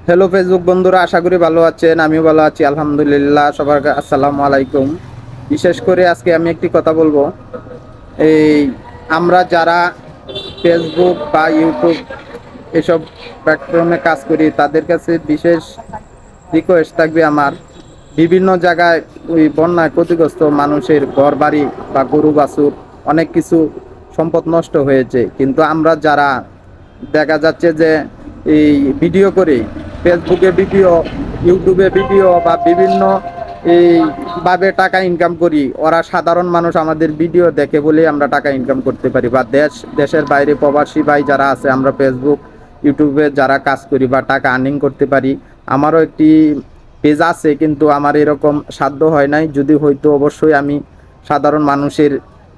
Hello Facebook বন্ধুরা, আশা করি ভালো আছেন। আমিও ভালো আছি আলহামদুলিল্লাহ। সবার আসসালামু আলাইকুম। বিশেষ করে আজকে আমি একটি কথা বলবো। এই আমরা যারা ফেসবুক বা ইউটিউব এসব প্ল্যাটফর্মে কাজ করি তাদের কাছে বিশেষ রিকোয়েস্ট থাকবে আমার। বিভিন্ন জায়গায় ওই বন্যায় ক্ষতিগ্রস্ত মানুষের ঘর বাড়ি বা গরু বাছুর অনেক কিছু সম্পদ নষ্ট হয়েছে, কিন্তু আমরা যারা দেখা যাচ্ছে যে এই ভিডিও করে ফেসবুকে ভিডিও, ইউটিউবে ভিডিও বা বিভিন্ন এই ভাবে টাকা ইনকাম করি, ওরা সাধারণ মানুষ আমাদের ভিডিও দেখে বলেই আমরা টাকা ইনকাম করতে পারি। বা দেশের বাইরে প্রবাসী ভাই যারা আছে, আমরা ফেসবুক ইউটিউবে যারা কাজ করি বা টাকা আর্নিং করতে পারি। আমারও একটি পেজ আছে, কিন্তু আমার এরকম সাধ্য হয় নাই। যদি হয়তো অবশ্যই আমি সাধারণ মানুষের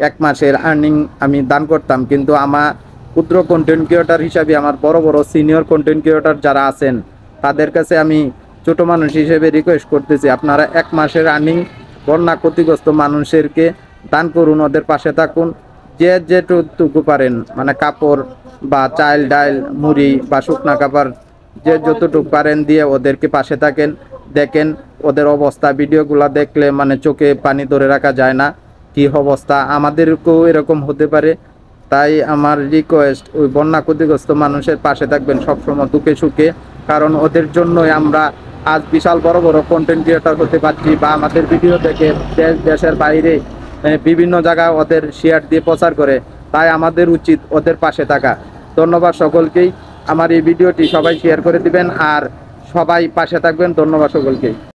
এক মাসের আর্নিং আমি দান করতাম, কিন্তু আমার ক্ষুদ্র কন্টেন্ট ক্রিয়েটর হিসাবে আমার বড় বড় সিনিয়র কন্টেন্ট ক্রিয়েটর যারা আছেন তাদের কাছে আমি ছোট মানুষ হিসেবে রিকোয়েস্ট করতেছি, আপনারা এক মাসের আর্নিং বন্যা ক্ষতিগ্রস্ত মানুষেরকে দান করুন, ওদের পাশে থাকুন। যে যেটুকু পারেন, মানে কাপড় বা চাল ডাল মুড়ি বা শুকনা কাপড়, যে যতটুকু পারেন দিয়ে ওদেরকে পাশে থাকেন। দেখেন ওদের অবস্থা, ভিডিওগুলো দেখলে মানে চোখে পানি ধরে রাখা যায় না, কি অবস্থা। আমাদেরকেও এরকম হতে পারে। তাই আমার রিকোয়েস্ট, ওই বন্যা ক্ষতিগ্রস্ত মানুষের পাশে থাকবেন সবসময় দুঃখে সুখে। কারণ ওদের জন্যই আমরা আজ বিশাল বড় বড় কন্টেন্ট ক্রিয়েটর হতে পারছি, বা আমাদের ভিডিও দেখে দেশের বাইরে বিভিন্ন জায়গায় ওদের শেয়ার দিয়ে প্রচার করে। তাই আমাদের উচিত ওদের পাশে থাকা। ধন্যবাদ সকলকেই। আমার এই ভিডিওটি সবাই শেয়ার করে দিবেন আর সবাই পাশে থাকবেন। ধন্যবাদ সকলকেই।